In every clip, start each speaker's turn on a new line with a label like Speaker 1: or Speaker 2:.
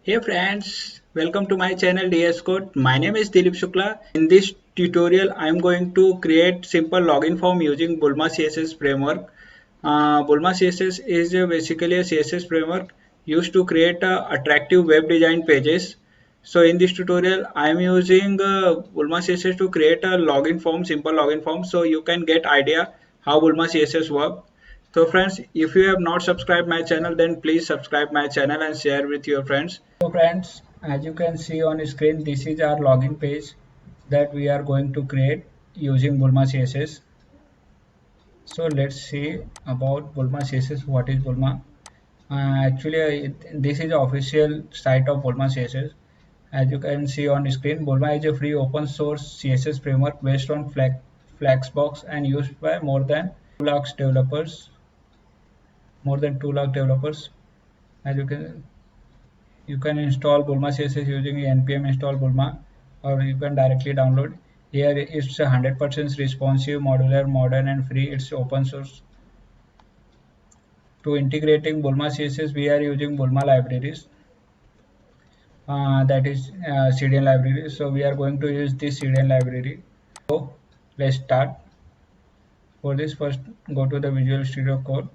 Speaker 1: Hey friends, welcome to my channel DS Code. My name is Dilip Shukla. In this tutorial, I am going to create simple login form using Bulma CSS framework. Bulma CSS is basically a CSS framework used to create attractive web design pages. So in this tutorial, I am using Bulma CSS to create a login form, simple login form, so you can get idea how Bulma CSS work. So friends, if you have not subscribed my channel, then please subscribe my channel and share with your friends. So friends, as you can see on screen, this is our login page that we are going to create using Bulma CSS. So let's see about Bulma CSS. What is Bulma? This is the official site of Bulma CSS. As you can see on screen, Bulma is a free open source CSS framework based on Flexbox and used by more than 2 lakhs developers. More than 2 lakh developers. As you can install Bulma CSS using npm install Bulma, or you can directly download. Here it's 100% responsive, modular, modern, and free. It's open source. To integrating Bulma CSS, we are using Bulma libraries. That is CDN library. So we are going to use this CDN library. So let's start. For this, first go to the Visual Studio Code.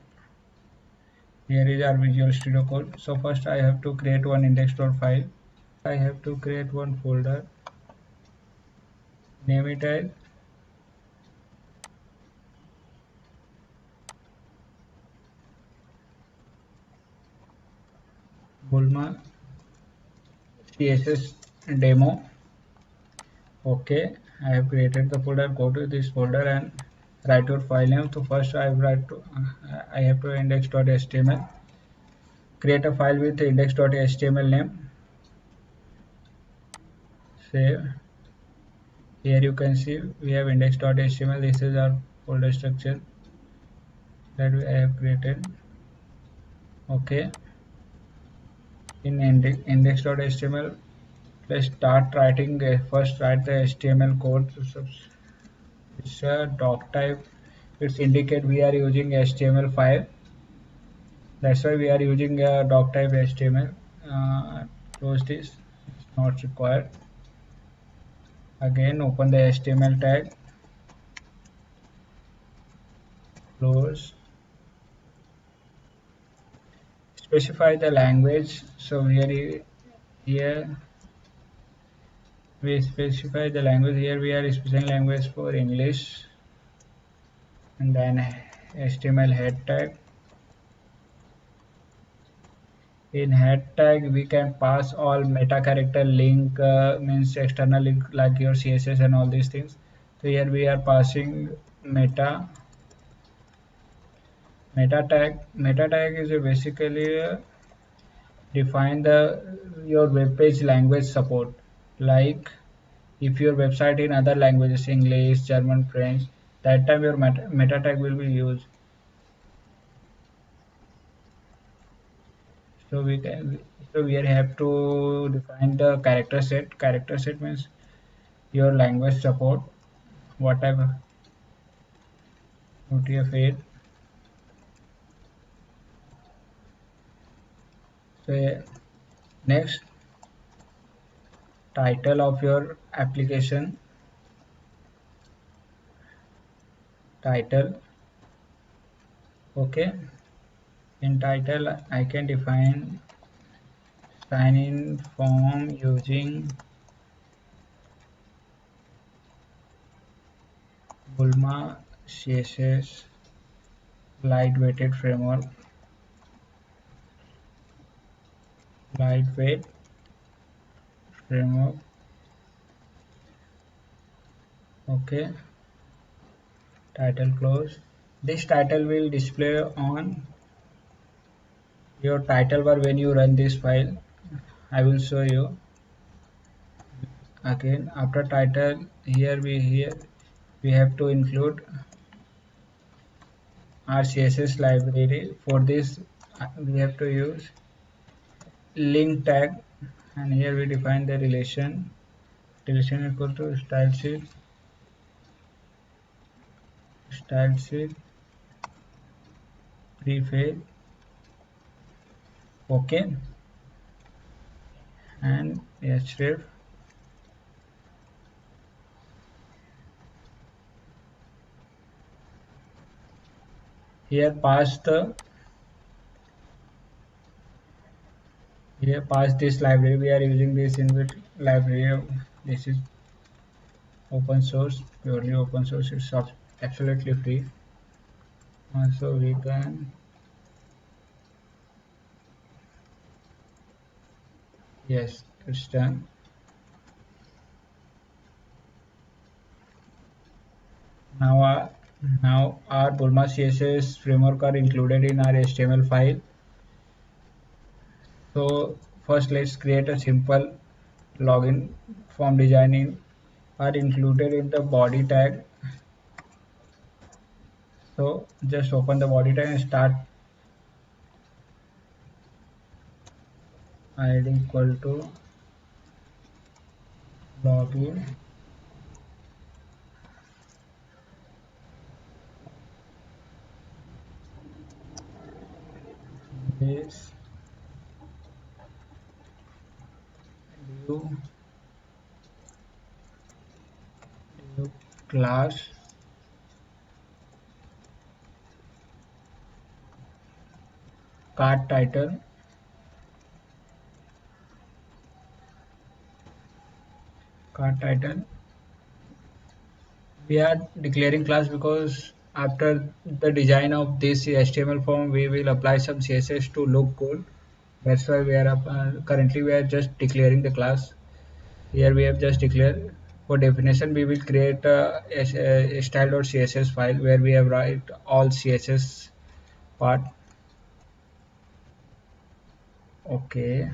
Speaker 1: Here is our Visual Studio Code. So first I have to create one index.file. I have to create one folder, name it as Bulma CSS demo. Okay, I have created the folder. Go to this folder and write your file name. So first I have to index.html. Create a file with index.html name. Save. Here you can see we have index.html. This is our folder structure that I have created. Okay, in index.html, let's start writing. First write the HTML code. So it's a doc type. It's indicate we are using HTML5. That's why we are using a doc type HTML. Close this. It's not required. Again, open the HTML tag. Close. Specify the language. So here we specify the language. Here we are specifying language for English, and then HTML head tag. In head tag we can pass all meta character link, means external link like your CSS and all these things. So here we are passing meta tag is basically define the your web page language support. Like if your website in other languages, English, German, French, that time your meta tag will be used. So we have to define the character set. Character set means your language support, whatever UTF-8. So next, title of your application. Title. Okay, in title I can define sign in form using Bulma CSS lightweighted framework. Lightweight framework. Okay, title close. This title will display on your title bar when you run this file. I will show you. Again, after title, we have to include our CSS library. For this, we have to use link tag, and here we define the relation equal to style sheet prefix. Okay, and href. Here pass this library. We are using this inbuilt library. This is open source, purely open source. It's absolutely free. So we can, yes, it's done. Now, now our Bulma CSS framework are included in our HTML file. So first, let's create a simple login form designing are included in the body tag. So just open the body tag and start id equal to login base view class card title. We are declaring class because after the design of this HTML form, we will apply some CSS to look good. That's why we are currently we are just declaring the class. Here we have just declared. For definition, we will create a style.css file where we have write all CSS part. Okay,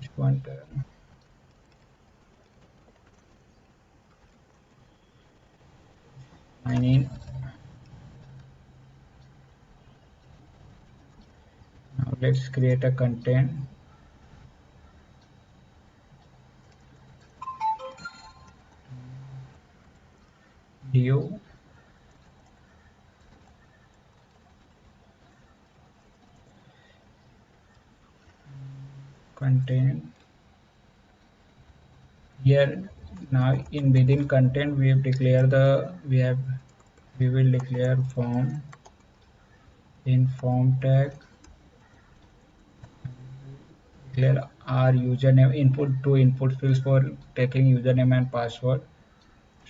Speaker 1: just want sign in. Now let's create a content. Div content. Here now in within content we have declared the we will declare form in form tag. Declare our username input to input fields for taking username and password.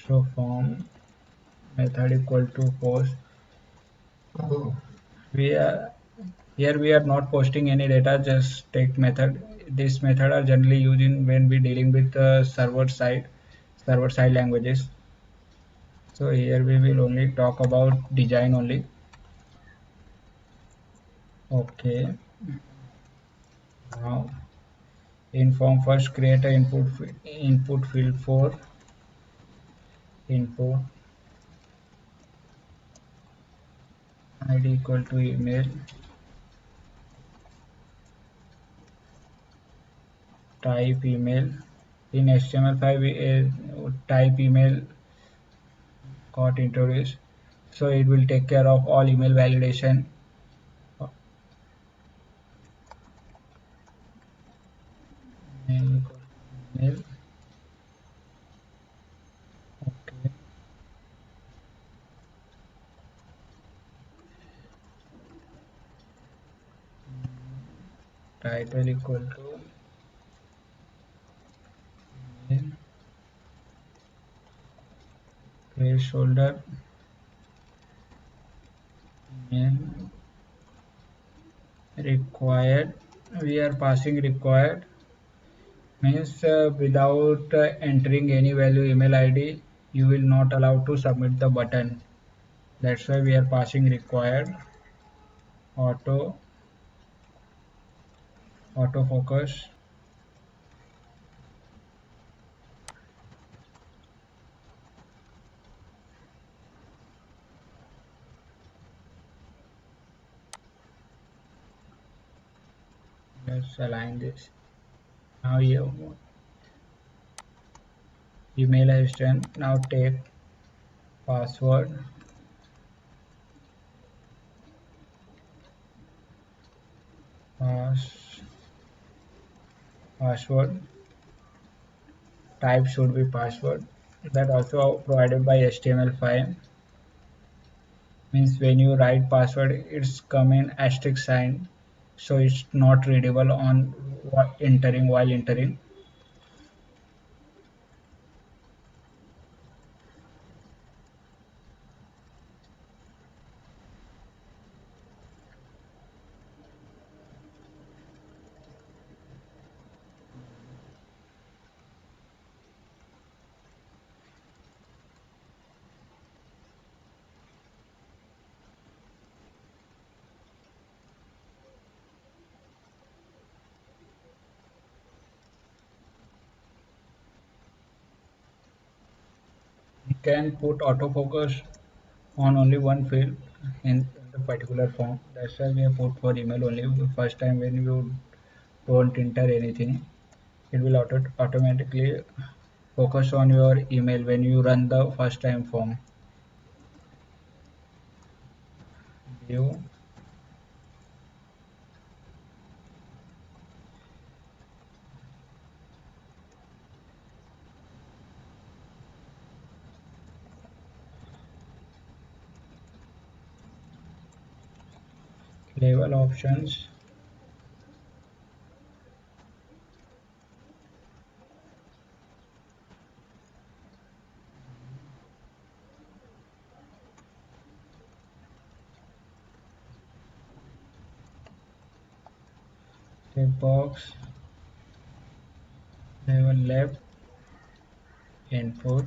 Speaker 1: So form method equal to post. We are here we are not posting any data, just take method. This method are generally used in when we dealing with server side languages. So here we will only talk about design only. Okay. Now in form first create a input field for info id equal to email type email. In HTML5 we type email got introduced, so it will take care of all email validation. Email. Okay. Title equal to email. Placeholder email required. We are passing required means without entering any value email id you will not allow to submit the button. That's why we are passing required auto autofocus. Let's align this. Now your email has done. Now take password. pass, password type should be password. That also provided by HTML5. Means when you write password, it's come in asterisk sign, so it's not readable on entering while entering. You can put autofocus on only one field in the particular form. That's why we have put for email only. First time when you don't enter anything, it will automatically focus on your email when you run the first time form. View label options, checkbox, label left, input,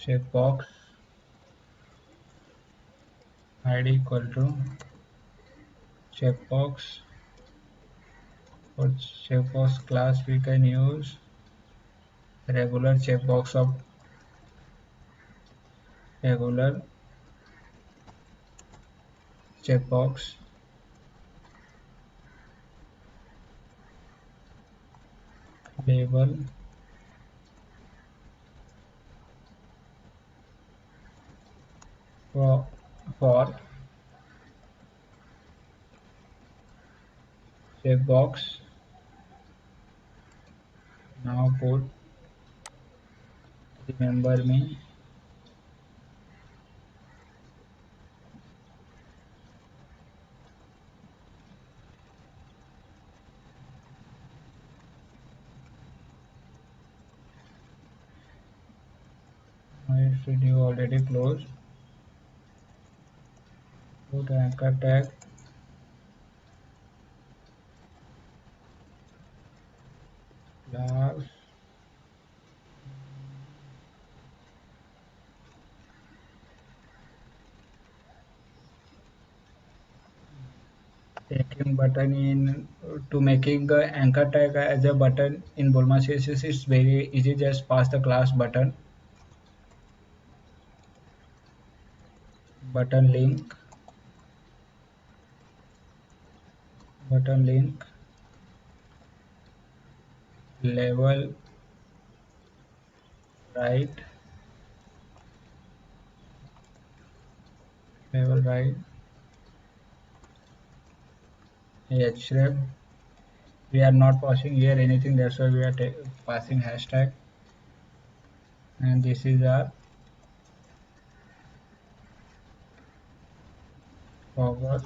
Speaker 1: checkbox, ID equal to checkbox. For checkbox class, we can use regular checkbox of regular checkbox. Label for, for checkbox. Now put remember me. My video already closed. Put anchor tag, class, taking button in to making the anchor tag as a button in Bulma CSS is very easy. Just pass the class button link, button link, level right, level right, href. We are not passing here anything. That's why we are passing hashtag. And this is our forward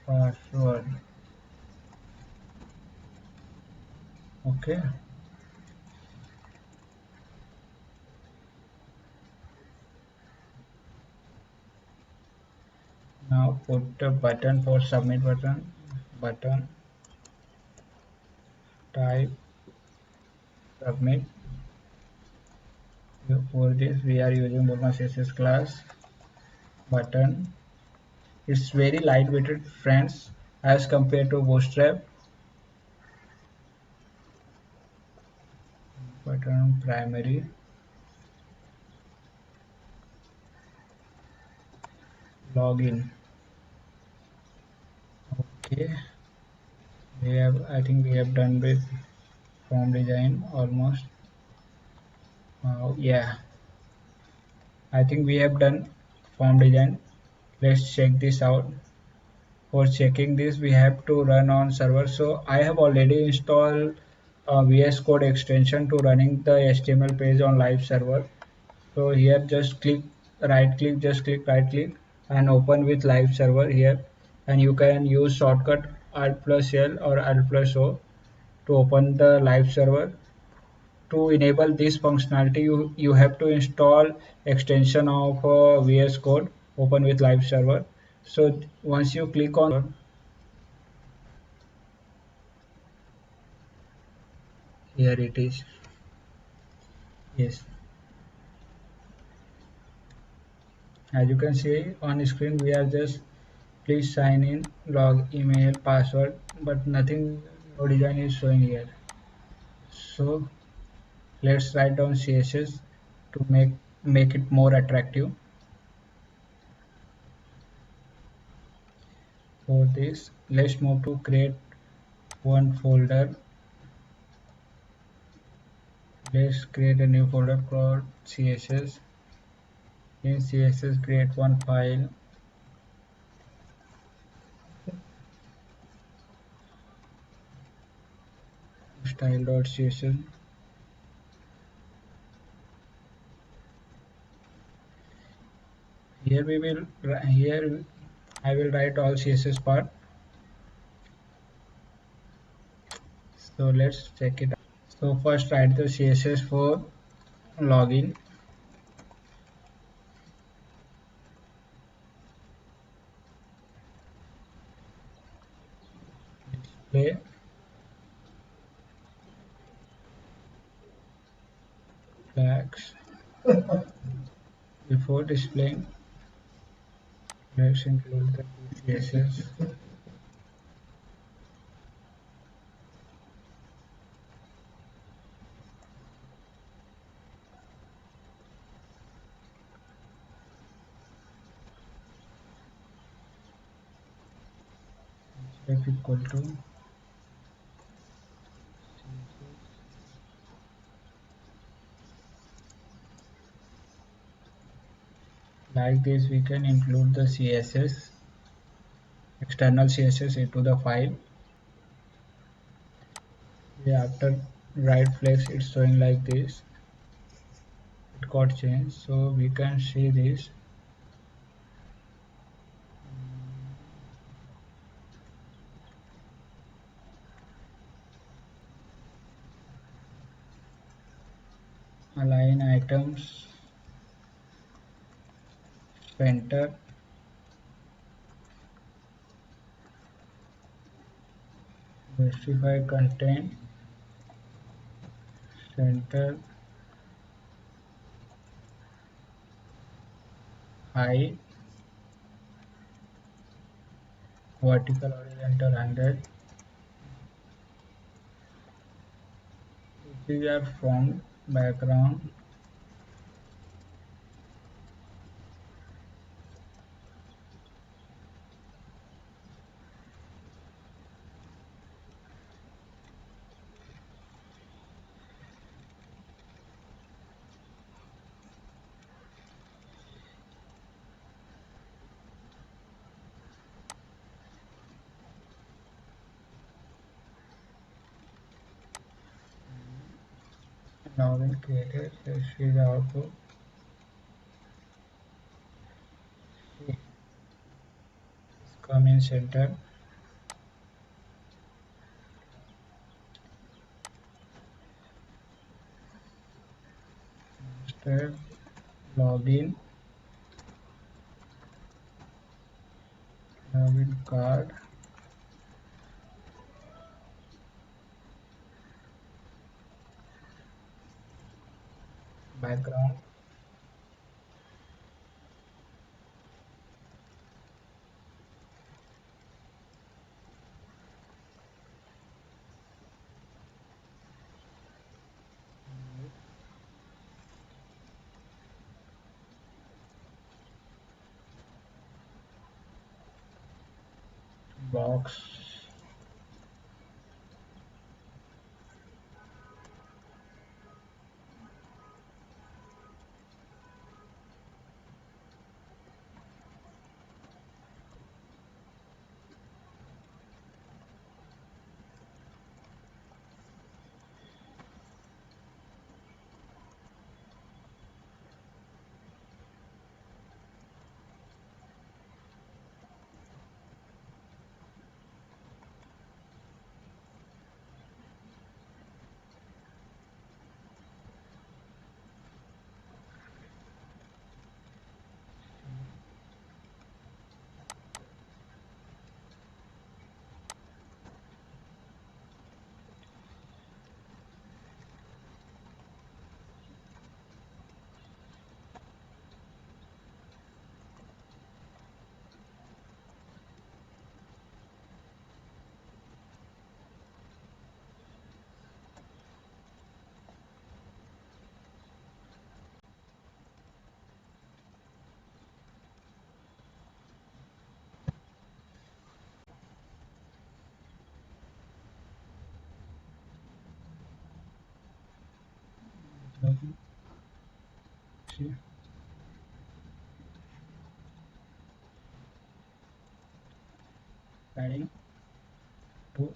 Speaker 1: password. Okay. Now put the button for submit button. Button type submit. For this we are using Bulma CSS class button. It's very lightweighted, friends, as compared to Bootstrap. Button primary login. Okay, we have. I think we have done with form design almost. Yeah, I think we have done form design. Let's check this out. For checking this, we have to run on server. So I have already installed a VS Code extension to running the HTML page on live server. So here just click right click and open with live server here, and you can use shortcut Alt plus L or Alt plus O to open the live server. To enable this functionality, you have to install extension of VS Code open with live server. So once you click on, here it is. Yes, as you can see on screen, we are just please sign in, log email, password, but nothing, no design is showing here. So let's write down CSS to make it more attractive. For this, let's move to create one folder. Let's create a new folder called CSS. In CSS, create one file, style.css. Here we will here I will write all CSS part. So let's check it out. So first write the CSS for login, display, flags. Before displaying, let's include the CSS. F equal to like this. We can include the CSS, external CSS into the file. Yeah, after right flex, it's showing like this. It got changed, so we can see this. Align items, center, justify content, center, height, vertical horizontal 100. These are from background, now been created. Let's see the output. Come in center, start login, login card, background, box, See, adding to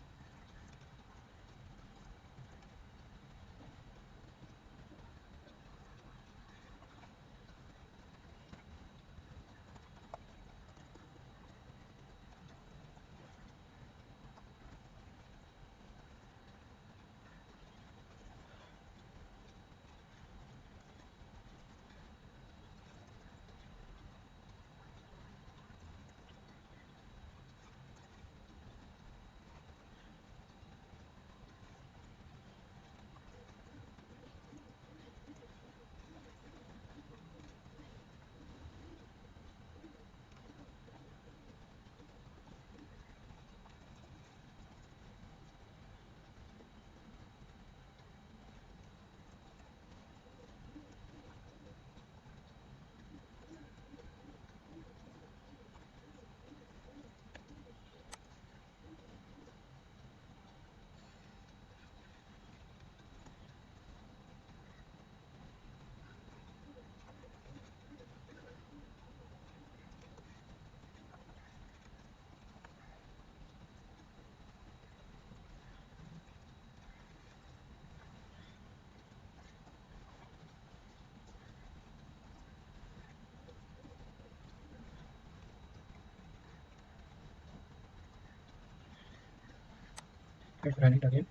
Speaker 1: let's run it again.